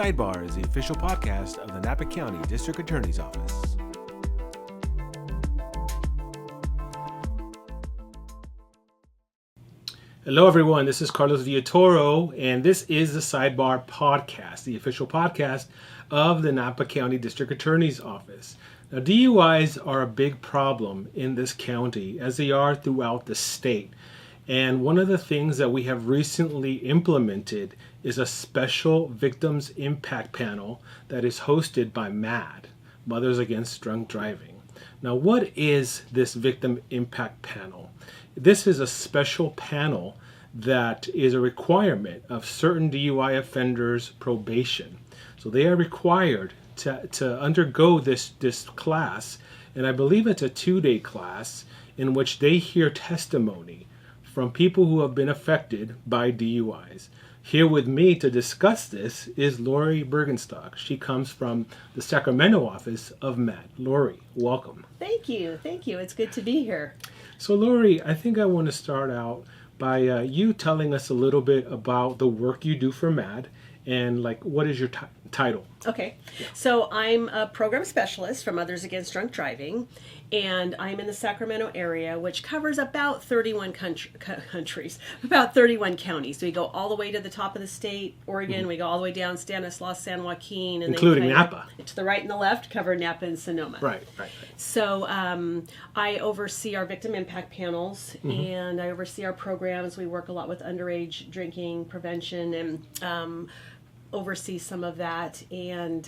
Sidebar is the official podcast of the Napa County District Attorney's Office. Hello, everyone. This is Carlos Villatoro, and this is the Sidebar Podcast, the official podcast of the Napa County District Attorney's Office. Now, DUIs are a big problem in this county, as they are throughout the state. And one of the things that we have recently implemented is a special Victims Impact Panel that is hosted by M.A.D.D, Mothers Against Drunk Driving. Now, what is this Victim Impact Panel? This is a special panel that is a requirement of certain DUI offenders' probation. So they are required to undergo this class, and I believe it's a 2-day class in which they hear testimony from people who have been affected by DUIs. Here with me to discuss this is Lori Bergenstock. She comes from the Sacramento office of M.A.D D. Lori, welcome. Thank you. It's good to be here. So Lori, I think I want to start out by you telling us a little bit about the work you do for M.A.D D and what is your title? Okay. Yeah. So I'm a program specialist for Mothers Against Drunk Driving, and I'm in the Sacramento area, which covers about 31 countries, about 31 counties. We go all the way to the top of the state, Oregon. Mm-hmm. We go all the way down Stanislaus, San Joaquin, and including Napa. To the right and the left, cover Napa and Sonoma. Right. So I oversee our victim impact panels, mm-hmm. and I oversee our programs. We work a lot with underage drinking prevention and oversee some of that, and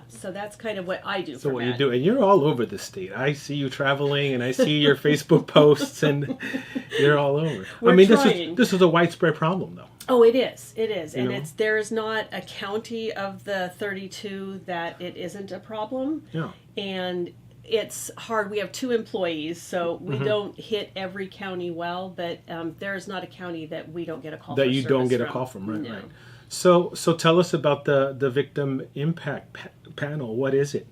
so that's kind of what I do. So what you do, and you're all over the state. I see you traveling, and I see your Facebook posts, and you're all over. This is a widespread problem, though. Oh, it is, and there is not a county of the 32 that it isn't a problem. Yeah, and it's hard. We have 2 employees, so we mm-hmm. don't hit every county well, but there is not a county that we don't get a call from. That you don't get a call from, right? No. Right. So tell us about the Victim Impact Panel. What is it?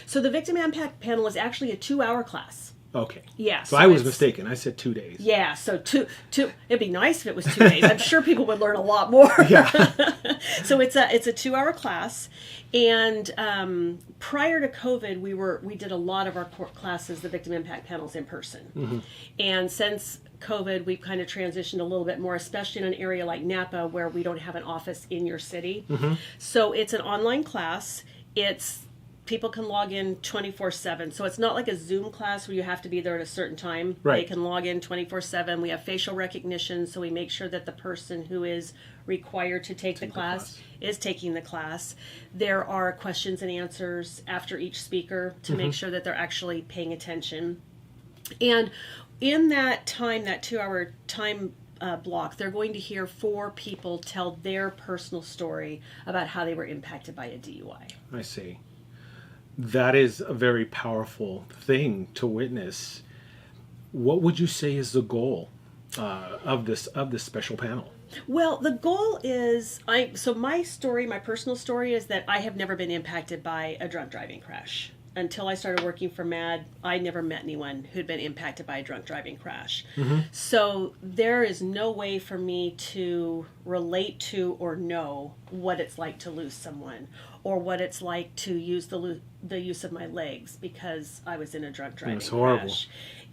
So the Victim Impact Panel is actually a 2-hour class. Okay. Yeah. So I was mistaken. I said 2 days. Yeah. So two. It'd be nice if it was 2 days. I'm sure people would learn a lot more. Yeah. So it's a 2-hour class, and prior to COVID, we did a lot of our classes, the Victim Impact Panels, in person. Mm-hmm. And since COVID, we've kind of transitioned a little bit more, especially in an area like Napa where we don't have an office in your city. Mm-hmm. So it's an online class. People can log in 24/7. So it's not like a Zoom class where you have to be there at a certain time. Right. They can log in 24/7. We have facial recognition, so we make sure that the person who is required to take the class is taking the class. There are questions and answers after each speaker to mm-hmm. make sure that they're actually paying attention. And in that time, that 2-hour time block, they're going to hear 4 people tell their personal story about how they were impacted by a DUI. I see. That is a very powerful thing to witness. What would you say is the goal of this special panel? Well, the goal is, my personal story is that I have never been impacted by a drunk driving crash. Until I started working for M.A.D D, I never met anyone who'd been impacted by a drunk driving crash. Mm-hmm. So there is no way for me to relate to or know what it's like to lose someone, or what it's like to use the use of my legs because I was in a drunk driving crash. Horrible.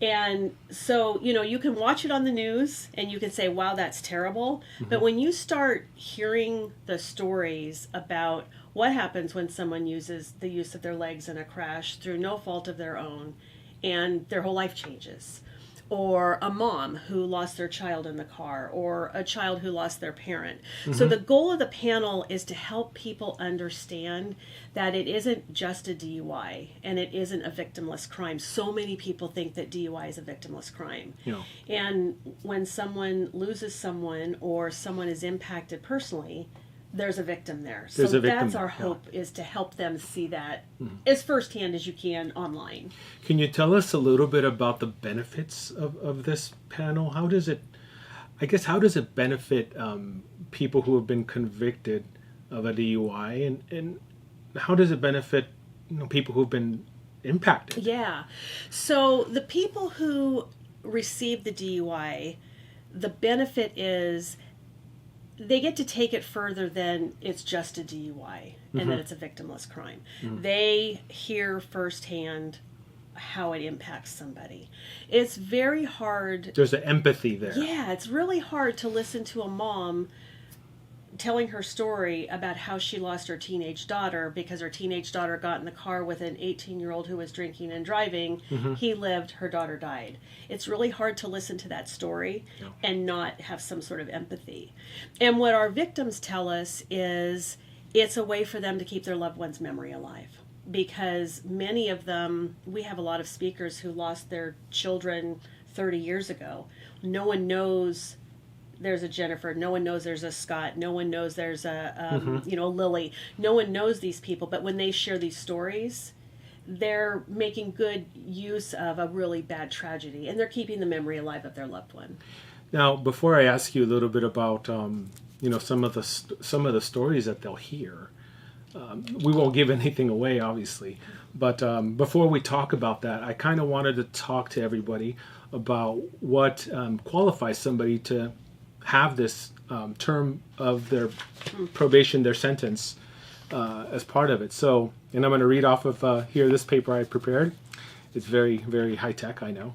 And so, you can watch it on the news and you can say, wow, that's terrible. Mm-hmm. But when you start hearing the stories about what happens when someone uses the use of their legs in a crash through no fault of their own, and their whole life changes, or a mom who lost their child in the car, or a child who lost their parent. Mm-hmm. So the goal of the panel is to help people understand that it isn't just a DUI, and it isn't a victimless crime. So many people think that DUI is a victimless crime. Yeah. And when someone loses someone, or someone is impacted personally, there's a victim there. So that's our hope, is to help them see that as firsthand as you can online. Can you tell us a little bit about the benefits of this panel? How does it benefit people who have been convicted of a DUI, and how does it benefit people who've been impacted? Yeah. So the people who receive the DUI, the benefit is they get to take it further than it's just a DUI and that it's a victimless crime. They hear firsthand how it impacts somebody. It's very hard. There's an empathy there. Yeah, it's really hard to listen to a mom telling her story about how she lost her teenage daughter because her teenage daughter got in the car with an 18-year-old who was drinking and driving. He lived, her daughter died. It's really hard to listen to that story and not have some sort of empathy. And what our victims tell us is it's a way for them to keep their loved one's memory alive. Because many of them, we have a lot of speakers who lost their children 30 years ago. No one knows there's a Jennifer. No one knows there's a Scott. No one knows there's a Lily. No one knows these people. But when they share these stories, they're making good use of a really bad tragedy, and they're keeping the memory alive of their loved one. Now, before I ask you a little bit about some of the stories that they'll hear, we won't give anything away, obviously. But before we talk about that, I kind of wanted to talk to everybody about what qualifies somebody to have this term of their probation, their sentence, as part of it. So, and I'm going to read off of here this paper I prepared. It's very, very high tech, I know.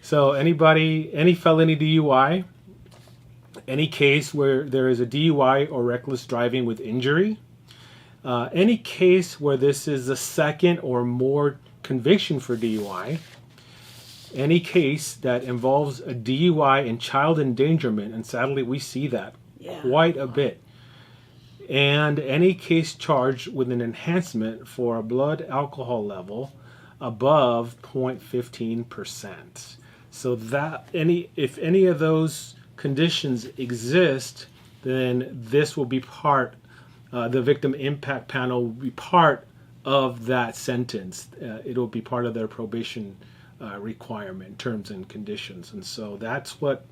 So any felony DUI, any case where there is a DUI or reckless driving with injury, any case where this is the second or more conviction for DUI, any case that involves a DUI and child endangerment, and sadly we see that quite a bit, and any case charged with an enhancement for a blood alcohol level above 0.15%. So that if any of those conditions exist, then this will be part, the victim impact panel will be part of that sentence. It will be part of their probation requirement, terms and conditions. And so that's what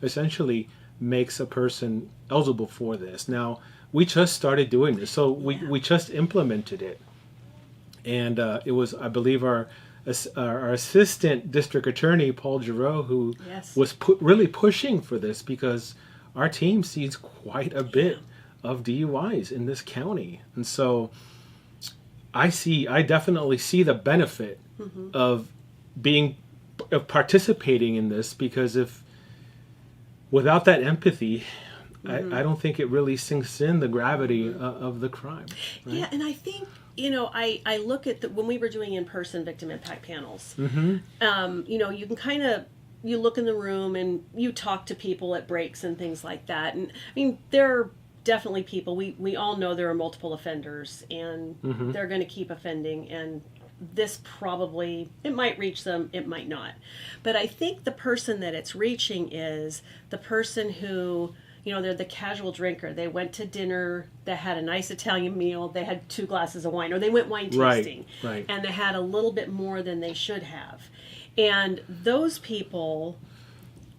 essentially makes a person eligible for this. Now, we just started doing this, so we just implemented it. And it was, I believe, our assistant district attorney, Paul Giroux, who was really pushing for this because our team sees quite a bit of DUIs in this county. And so I definitely see the benefit of participating in this, because without that empathy, I don't think it really sinks in the gravity of the crime. Right? Yeah, and I think, I look at when we were doing in-person victim impact panels, you can kind of, you look in the room and you talk to people at breaks and things like that. And I mean, there are definitely people, we all know there are multiple offenders, and they're going to keep offending, and this probably, it might reach them, it might not. But I think the person that it's reaching is the person who, they're the casual drinker. They went to dinner, they had a nice Italian meal, they had 2 glasses of wine, or they went wine tasting, right. And they had a little bit more than they should have. And those people,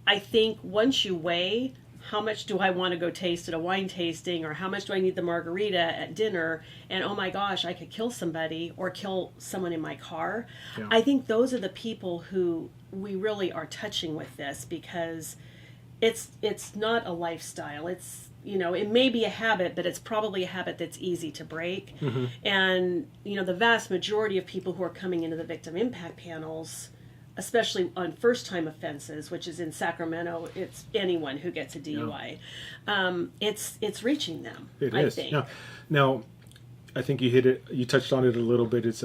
I think once you weigh, how much do I want to go taste at a wine tasting, or how much do I need the margarita at dinner, and oh my gosh, I could kill somebody or kill someone in my car. Yeah. I think those are the people who we really are touching with this, because it's not a lifestyle. It's, it may be a habit, but it's probably a habit that's easy to break. And, the vast majority of people who are coming into the victim impact panels, especially on first-time offenses, which is in Sacramento, it's anyone who gets a DUI. It's reaching them, I think. Now, I think you touched on it a little bit. It's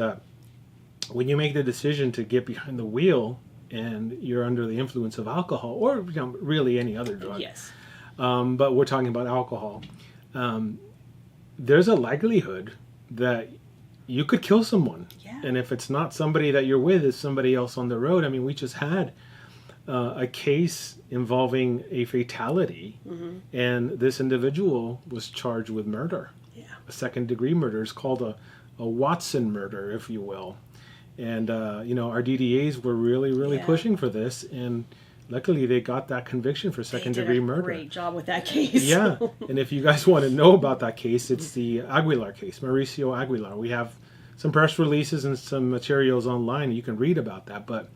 when you make the decision to get behind the wheel and you're under the influence of alcohol, or really any other drug. Yes. But we're talking about alcohol. There's a likelihood that you could kill someone. Yeah. And if it's not somebody that you're with, it's somebody else on the road. I mean, we just had a case involving a fatality, and this individual was charged with murder. Yeah. A second-degree murder. Is called a Watson murder, if you will. And, our DDAs were really pushing for this, and luckily they got that conviction for second-degree murder. Great job with that case. Yeah, and if you guys want to know about that case, it's the Aguilar case, Mauricio Aguilar. We have some press releases and some materials online. You can read about that, but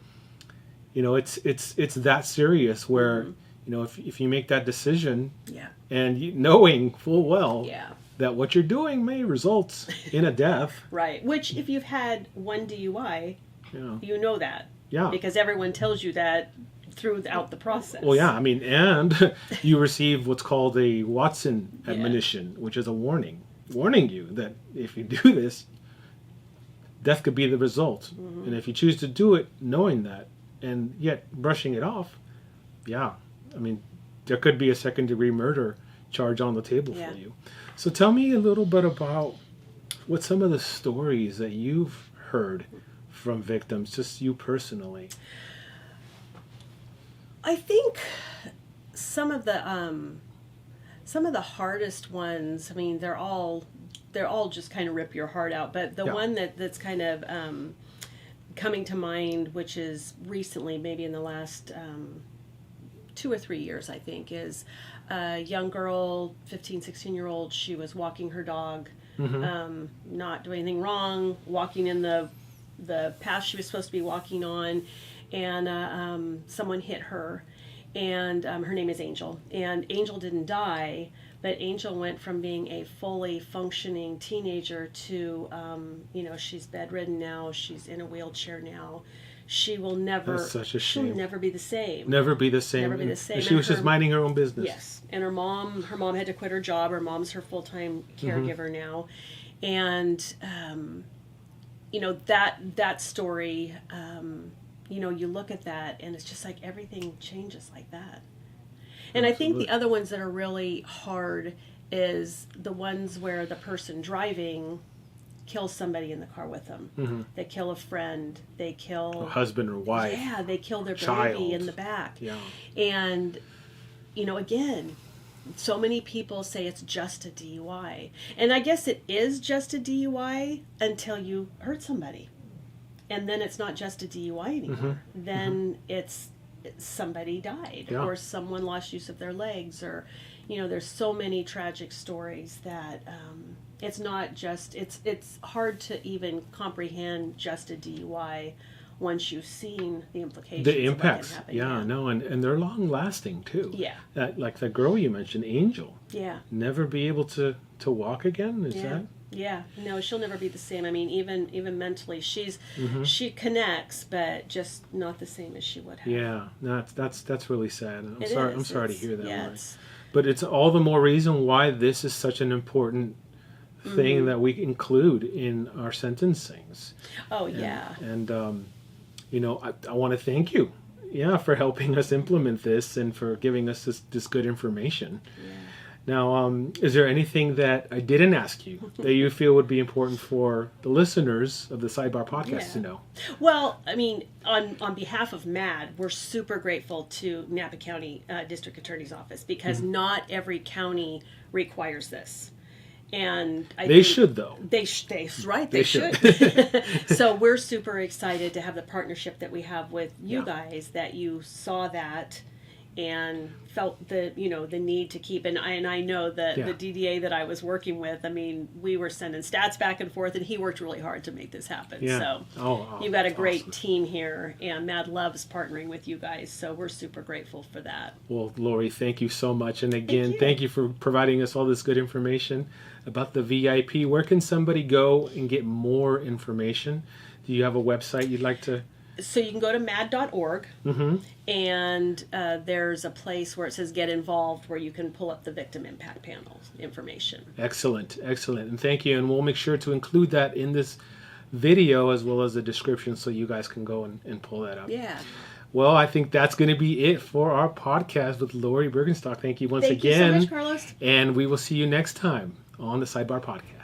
it's that serious where if you make that decision Yeah. and knowing full well Yeah. that what you're doing may result in a death. Right. Which, if you've had one DUI, Yeah. you know that. Yeah. Because everyone tells you that throughout the process. Well, yeah, I mean, and you receive what's called a Watson admonition, which is a warning you that if you do this, death could be the result. Mm-hmm. And if you choose to do it knowing that and yet brushing it off, yeah, I mean, there could be a second-degree murder charge on the table for you. So tell me a little bit about what some of the stories that you've heard from victims, just you personally. I think some of the hardest ones, I mean, they're all just kind of rip your heart out, but the one that's kind of coming to mind, which is recently, maybe in the last 2 or 3 years, I think, is a young girl, 15, 16-year-old. She was walking her dog, not doing anything wrong, walking in the path she was supposed to be walking on, and someone hit her, and her name is Angel. And Angel didn't die, but Angel went from being a fully functioning teenager to, she's bedridden now, she's in a wheelchair now. She will never. That's such a shame. She'll never be the same. Never be the same. Never be the same. And she was just minding her own business. Yes, and her mom had to quit her job. Her mom's her full-time caregiver now, and that story. You look at that, and it's just like everything changes like that. And Absolutely. I think the other ones that are really hard is the ones where the person driving kills somebody in the car with them. Mm-hmm. They kill a friend. They kill a husband or wife. Yeah, they kill their child. baby in the back. Yeah. And, again, so many people say it's just a DUI. And I guess it is just a DUI until you hurt somebody. And then it's not just a DUI anymore. Mm-hmm. Then it's somebody died or someone lost use of their legs, or, there's so many tragic stories that it's not just, it's hard to even comprehend just a DUI once you've seen the implications. The impacts, of what can happen. and they're long lasting too. Yeah. Like the girl you mentioned, Angel. Yeah. Never be able to walk again, is that? Yeah, no, she'll never be the same. I mean, even mentally, she connects, but just not the same as she would have. Yeah, no, that's really sad. I'm sorry to hear that. Yeah, but it's all the more reason why this is such an important thing that we include in our sentencings. Oh, yeah. And I want to thank you, for helping us implement this and for giving us this good information. Yeah. Now, is there anything that I didn't ask you that you feel would be important for the listeners of the Sidebar Podcast to know? Well, I mean, on behalf of M.A.D D, we're super grateful to Napa County District Attorney's Office, because not every county requires this. And I think should, though. They should. So we're super excited to have the partnership that we have with you guys, that you saw that and felt the need to keep, and I know that the DDA that I was working with, I mean, we were sending stats back and forth, and he worked really hard to make this happen. So you've got a great team here, and M.A.D. loves partnering with you guys, so we're super grateful for that. Well, Lori, thank you so much, and again, thank you for providing us all this good information about the VIP. Where can somebody go and get more information? Do you have a website you'd like to? So you can go to MADD.org, and there's a place where it says Get Involved, where you can pull up the Victim Impact Panel information. Excellent. And thank you. And we'll make sure to include that in this video as well as the description, so you guys can go and pull that up. Yeah. Well, I think that's going to be it for our podcast with Lori Bergenstock. Thank you once again. Thank you so much, Carlos. And we will see you next time on the Sidebar Podcast.